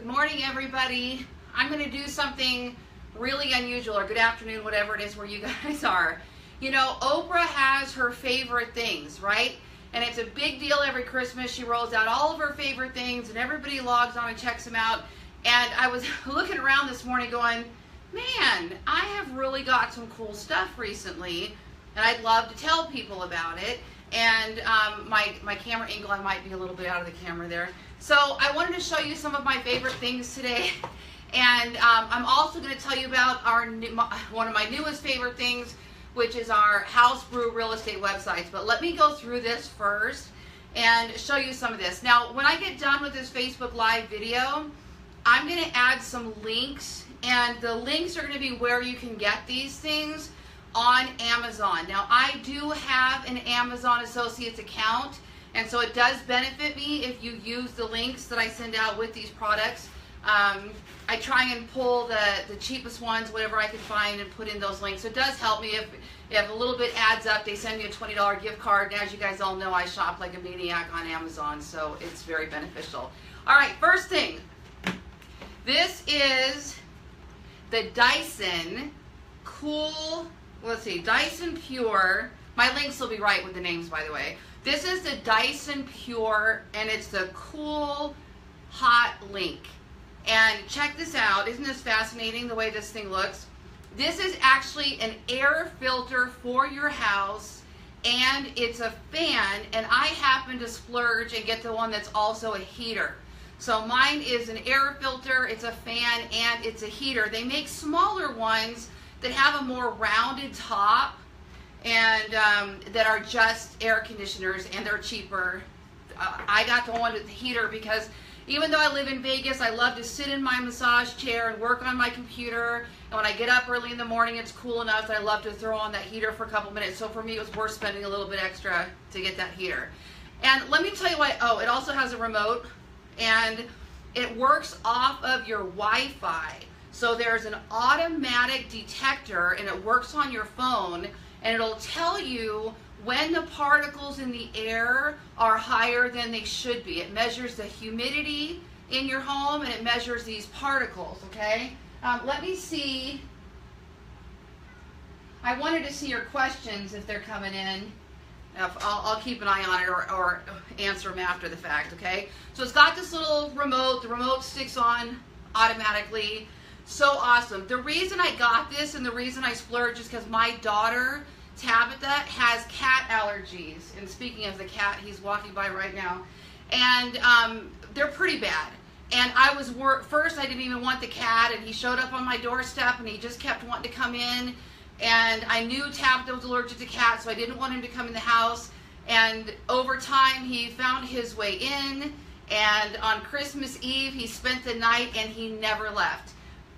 Good morning, everybody. I'm going to do something really unusual, or good afternoon, whatever it is where you guys are. You know, Oprah has her favorite things, right? And it's a big deal every Christmas. She rolls out all of her favorite things, and everybody logs on and checks them out. And I was looking around this morning going, man, I have really got some cool stuff recently, and I'd love to tell people about it. And my camera angle, I might be a little bit out of the camera there. So I wanted to show you some of my favorite things today. And I'm also going to tell you about one of my newest favorite things, which is our house brew real estate websites. But let me go through this first and show you some of this. Now, when I get done with this Facebook Live video, I'm going to add some links. And the links are going to be where you can get these things on Amazon. Now, I do have an Amazon Associates account, and so it does benefit me if you use the links that I send out with these products. I try and pull the cheapest ones, whatever I can find, and put in those links. So it does help me if a little bit adds up. They send me a $20 gift card, and as you guys all know, I shop like a maniac on Amazon, so it's very beneficial. All right, first thing. This is the Dyson Cool, let's see, Dyson Pure. My links will be right with the names, by the way. This is the Dyson Pure, and it's the Cool Hot Link. And check this out. Isn't this fascinating the way this thing looks? This is actually an air filter for your house, and it's a fan, and I happen to splurge and get the one that's also a heater. So mine is an air filter, it's a fan, and it's a heater. They make smaller ones that have a more rounded top and that are just air conditioners, and they're cheaper. I got the one with the heater because even though I live in Vegas, I love to sit in my massage chair and work on my computer. And when I get up early in the morning, it's cool enough that I love to throw on that heater for a couple minutes. So for me, it was worth spending a little bit extra to get that heater. And let me tell you why. Oh, it also has a remote, and it works off of your Wi-Fi. So there's an automatic detector, and it works on your phone, and it'll tell you when the particles in the air are higher than they should be. It measures the humidity in your home, and it measures these particles, okay? Let me see. I wanted to see your questions if they're coming in. I'll keep an eye on it or answer them after the fact, okay? So it's got this little remote. The remote sticks on automatically. So awesome. The reason I got this and the reason I splurged is because my daughter, Tabitha, has cat allergies. And speaking of the cat, he's walking by right now. And they're pretty bad. And I was first, I didn't even want the cat, and he showed up on my doorstep, and he just kept wanting to come in. And I knew Tabitha was allergic to cats, so I didn't want him to come in the house. And over time, he found his way in. And on Christmas Eve, he spent the night, and he never left.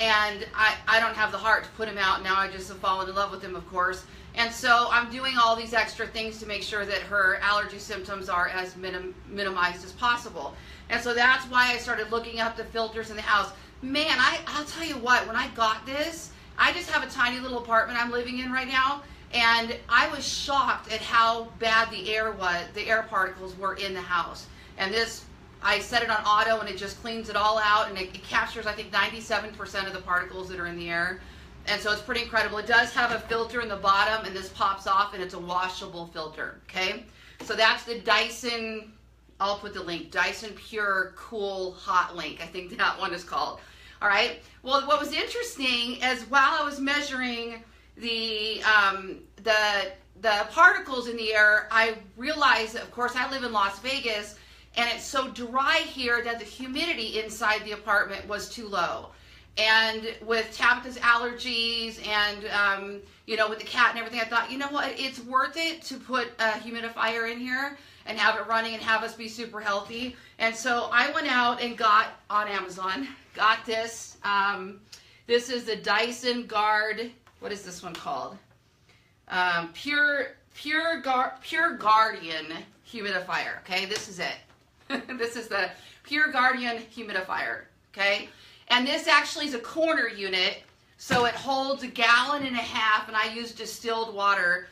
And I don't have the heart to put him out. Now I just have fallen in love with him, of course. And so I'm doing all these extra things to make sure that her allergy symptoms are as minimized as possible. And so that's why I started looking up the filters in the house. Man, I'll tell you what, when I got this, I just have a tiny little apartment I'm living in right now, and I was shocked at how bad the air particles were in the house. And this, I set it on auto, and it just cleans it all out, and it captures, I think, 97% of the particles that are in the air. And so it's pretty incredible. It does have a filter in the bottom, and this pops off, and it's a washable filter, okay? So that's the Dyson, I'll put the link, Dyson Pure Cool Hot Link. I think that one is called. All right. Well, what was interesting is while I was measuring the particles in the air, I realized that, of course, I live in Las Vegas, and it's so dry here that the humidity inside the apartment was too low. And with Tabitha's allergies and, you know, with the cat and everything, I thought, you know what, it's worth it to put a humidifier in here and have it running and have us be super healthy. And so I went out and got, on Amazon, got this. This is the Dyson Guard, what is this one called? Pure Guardian humidifier, okay? This is it. This is the Pure Guardian humidifier, okay? And this actually is a corner unit, so it holds 1.5 gallons, and I use distilled water,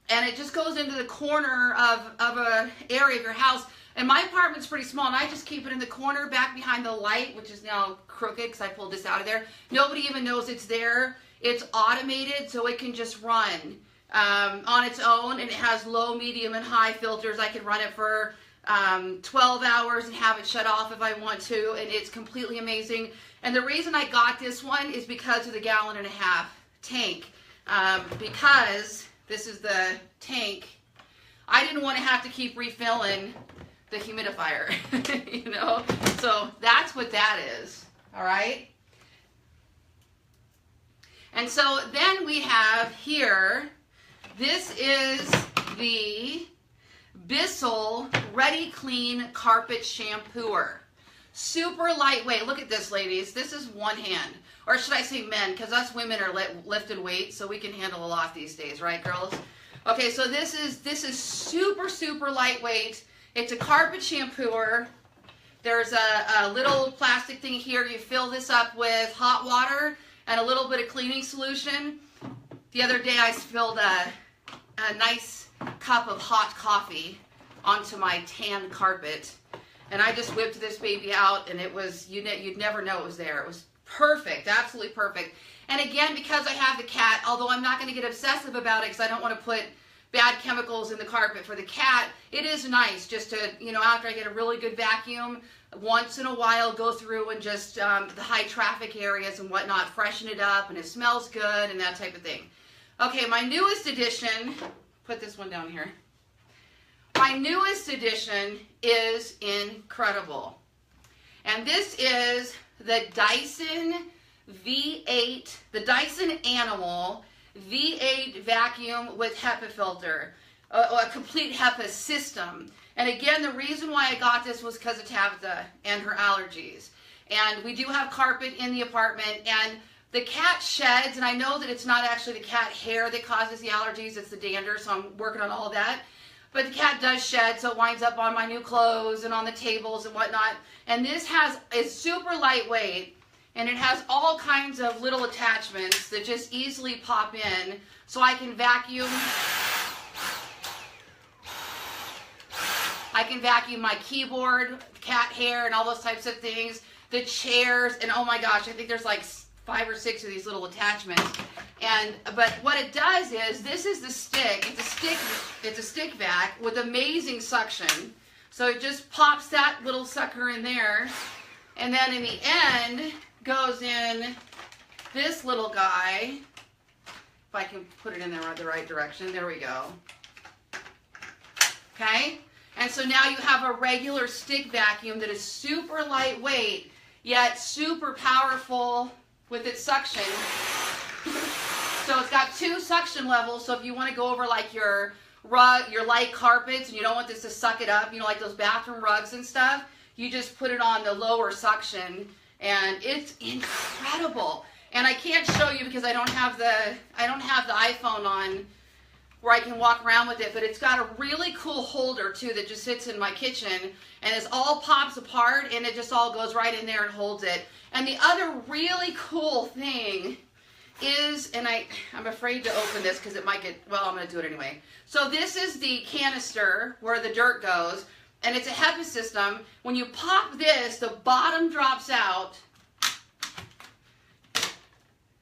and it just goes into the corner of an area of your house. And my apartment's pretty small, and I just keep it in the corner back behind the light, which is now crooked because I pulled this out of there. Nobody even knows it's there. It's automated, so it can just run on its own, and it has low, medium, and high filters. I can run it for 12 hours and have it shut off if I want to, and it's completely amazing. And the reason I got this one is because of the 1.5 gallon tank, because this is the tank. I didn't want to have to keep refilling the humidifier, you know, so that's what that is. All right. And so then we have here, this is the Bissel Ready Clean Carpet Shampooer. Super lightweight. Look at this, ladies. This is one hand. Or should I say men, because us women are lifting weights, so we can handle a lot these days, right, girls? Okay, so this is super, super lightweight. It's a carpet shampooer. There's a little plastic thing here. You fill this up with hot water and a little bit of cleaning solution. The other day I spilled a nice cup of hot coffee onto my tan carpet, and I just whipped this baby out, and it was, you'd never know it was there. It was perfect, absolutely perfect. And again, because I have the cat, although I'm not going to get obsessive about it because I don't want to put bad chemicals in the carpet for the cat, it is nice just to, you know, after I get a really good vacuum, once in a while go through and just the high traffic areas and whatnot, freshen it up, and it smells good and that type of thing. Okay, my newest addition, put this one down here. My newest addition is incredible. And this is the Dyson V8, the Dyson Animal V8 vacuum with HEPA filter, a complete HEPA system. And again, the reason why I got this was because of Tabitha and her allergies. And we do have carpet in the apartment, and the cat sheds, and I know that it's not actually the cat hair that causes the allergies, it's the dander, so I'm working on all of that. But the cat does shed, so it winds up on my new clothes and on the tables and whatnot. And this is super lightweight, and it has all kinds of little attachments that just easily pop in, so I can vacuum. I can vacuum my keyboard, cat hair, and all those types of things. The chairs, and oh my gosh, I think there's like 5 or 6 of these little attachments. But what it does is, this is the stick. It's a stick vac with amazing suction. So it just pops that little sucker in there, and then in the end goes in this little guy. If I can put it in there the right direction, there we go. Okay, and so now you have a regular stick vacuum that is super lightweight yet super powerful with its suction. So it's got 2 suction levels, so if you want to go over like your rug, your light carpets, and you don't want this to suck it up, you know, like those bathroom rugs and stuff, you just put it on the lower suction, and it's incredible. And I can't show you because I don't have the iPhone on where I can walk around with it, but it's got a really cool holder too that just sits in my kitchen, and it all pops apart, and it just all goes right in there and holds it. And the other really cool thing is, and I'm afraid to open this because it might get, well, I'm going to do it anyway. So this is the canister where the dirt goes, and it's a HEPA system. When you pop this, the bottom drops out,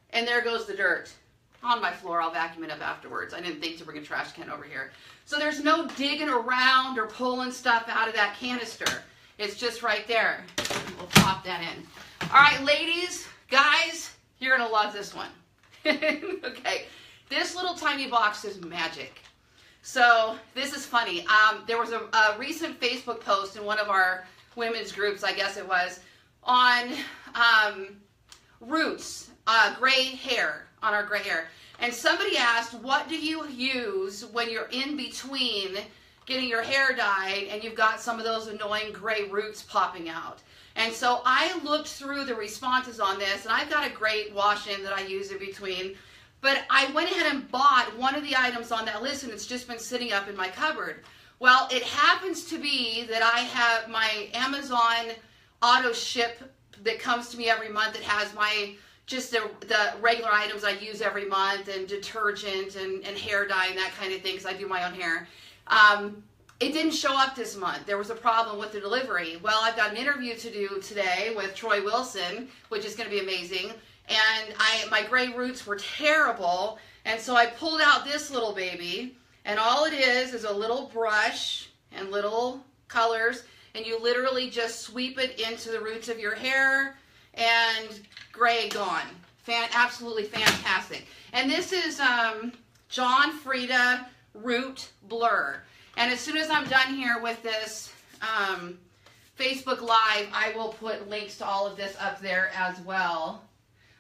and there goes the dirt on my floor. I'll vacuum it up afterwards. I didn't think to bring a trash can over here. So there's no digging around or pulling stuff out of that canister. It's just right there. We'll pop that in. All right, ladies, guys, you're going to love this one. Okay, this little tiny box is magic. So this is funny. There was a recent Facebook post in one of our women's groups, I guess it was, on roots, gray hair, on our gray hair. And somebody asked, what do you use when you're in between getting your hair dyed and you've got some of those annoying gray roots popping out? And so I looked through the responses on this, and I've got a great wash-in that I use in between. But I went ahead and bought one of the items on that list, and it's just been sitting up in my cupboard. Well, it happens to be that I have my Amazon auto ship that comes to me every month. It has my just the regular items I use every month, and detergent and hair dye and that kind of thing, because I do my own hair. it didn't show up this month. There was a problem with the delivery. Well, I've got an interview to do today with Troy Wilson, which is going to be amazing. And my gray roots were terrible. And so I pulled out this little baby. And all it is a little brush and little colors. And you literally just sweep it into the roots of your hair. And gray gone. Absolutely fantastic. And this is John Frieda Root Blur. And as soon as I'm done here with this Facebook Live, I will put links to all of this up there as well.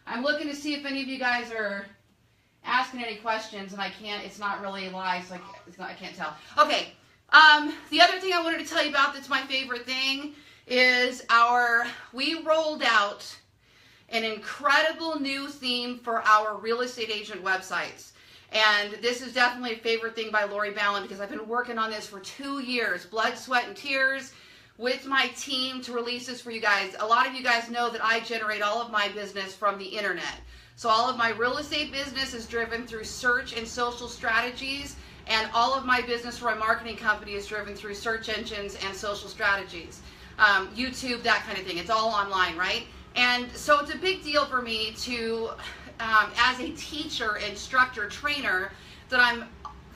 I'm looking to see if any of you guys are asking any questions, and I can't, it's not really live, so I can't tell. Okay, the other thing I wanted to tell you about that's my favorite thing is we rolled out an incredible new theme for our real estate agent websites. And this is definitely a favorite thing by Lori Ballen because I've been working on this for 2 years, blood, sweat, and tears with my team to release this for you guys. A lot of you guys know that I generate all of my business from the internet. So all of my real estate business is driven through search and social strategies, and all of my business for my marketing company is driven through search engines and social strategies. YouTube, that kind of thing. It's all online, right? And so it's a big deal for me to as a teacher, instructor, trainer, that I'm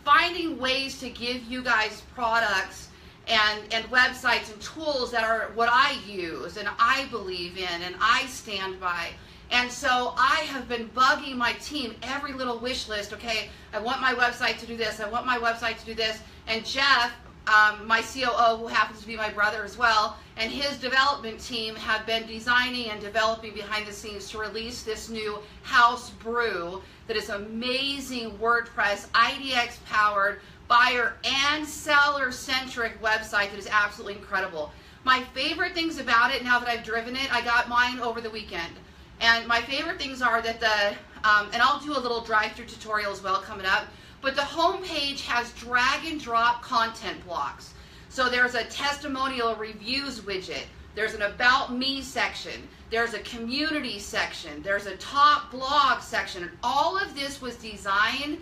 finding ways to give you guys products and websites and tools that are what I use and I believe in and I stand by. And so I have been bugging my team, every little wish list. Okay, I want my website to do this. I want my website to do this. And Jeff, my COO, who happens to be my brother as well, and his development team have been designing and developing behind the scenes to release this new house brew that is amazing WordPress, IDX powered, buyer and seller centric website that is absolutely incredible. My favorite things about it, now that I've driven it, I got mine over the weekend. And my favorite things are that and I'll do a little drive-through tutorial as well coming up, but the home page has drag and drop content blocks. So there's a testimonial reviews widget, there's an about me section, there's a community section, there's a top blog section. And all of this was designed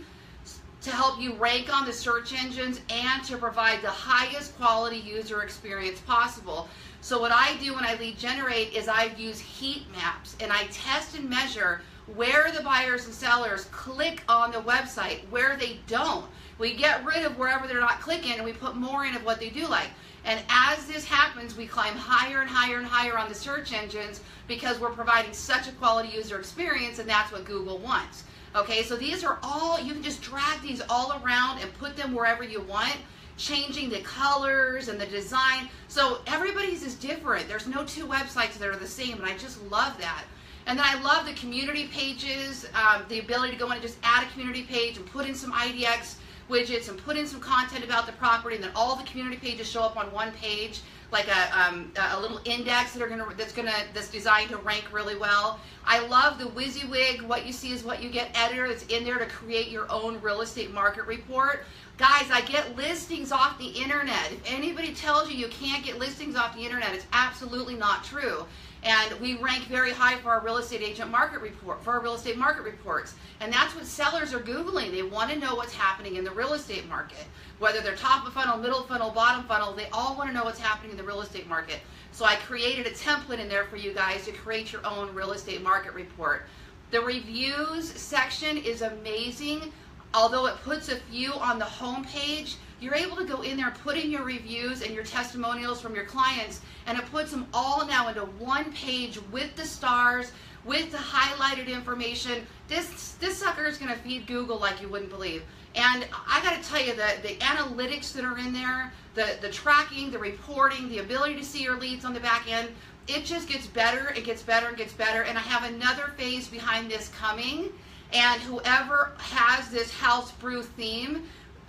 to help you rank on the search engines and to provide the highest quality user experience possible. So what I do when I lead generate is I use heat maps and I test and measure where the buyers and sellers click on the website, where they don't. We get rid of wherever they're not clicking and we put more in of what they do like. And as this happens, we climb higher and higher and higher on the search engines because we're providing such a quality user experience, and that's what Google wants. Okay, so these are all, you can just drag these all around and put them wherever you want, changing the colors and the design. So everybody's is different. There's no two websites that are the same, and I just love that. And then I love the community pages, the ability to go in and just add a community page and put in some IDX widgets and put in some content about the property, and then all the community pages show up on one page, like a little index that's designed to rank really well. I love the WYSIWYG, what you see is what you get editor that's in there to create your own real estate market report. Guys, I get listings off the internet. If anybody tells you you can't get listings off the internet, it's absolutely not true. And we rank very high for our real estate agent market report, for our real estate market reports. And that's what sellers are Googling. They want to know what's happening in the real estate market. Whether they're top of funnel, middle funnel, bottom funnel, they all want to know what's happening in the real estate market. So I created a template in there for you guys to create your own real estate market report. The reviews section is amazing. Although it puts a few on the home page, you're able to go in there and put in your reviews and your testimonials from your clients, and it puts them all now into one page with the stars, with the highlighted information. This sucker is going to feed Google like you wouldn't believe. And I got to tell you, the analytics that are in there, the tracking, the reporting, the ability to see your leads on the back end, it just gets better, it gets better, and gets better. And I have another phase behind this coming. And whoever has this house brew theme,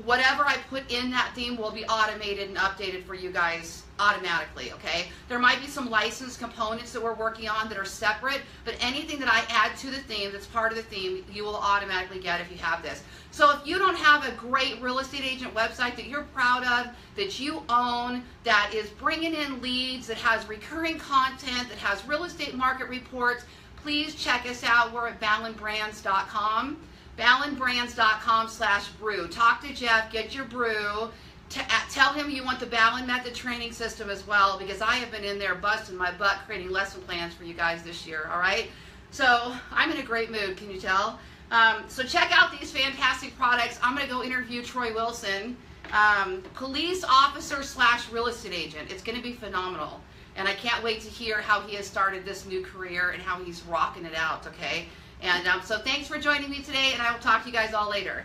whatever I put in that theme will be automated and updated for you guys automatically, okay? There might be some licensed components that we're working on that are separate, but anything that I add to the theme that's part of the theme, you will automatically get if you have this. So if you don't have a great real estate agent website that you're proud of, that you own, that is bringing in leads, that has recurring content, that has real estate market reports, please check us out. We're at ballenbrands.com. ballenbrands.com/brew. Talk to Jeff, get your brew, Tell him you want the Ballen Method training system as well, because I have been in there busting my butt creating lesson plans for you guys this year, all right? So I'm in a great mood, can you tell? So check out these fantastic products. I'm going to go interview Troy Wilson, police officer / real estate agent. It's going to be phenomenal. And I can't wait to hear how he has started this new career and how he's rocking it out, okay? And so thanks for joining me today, and I will talk to you guys all later.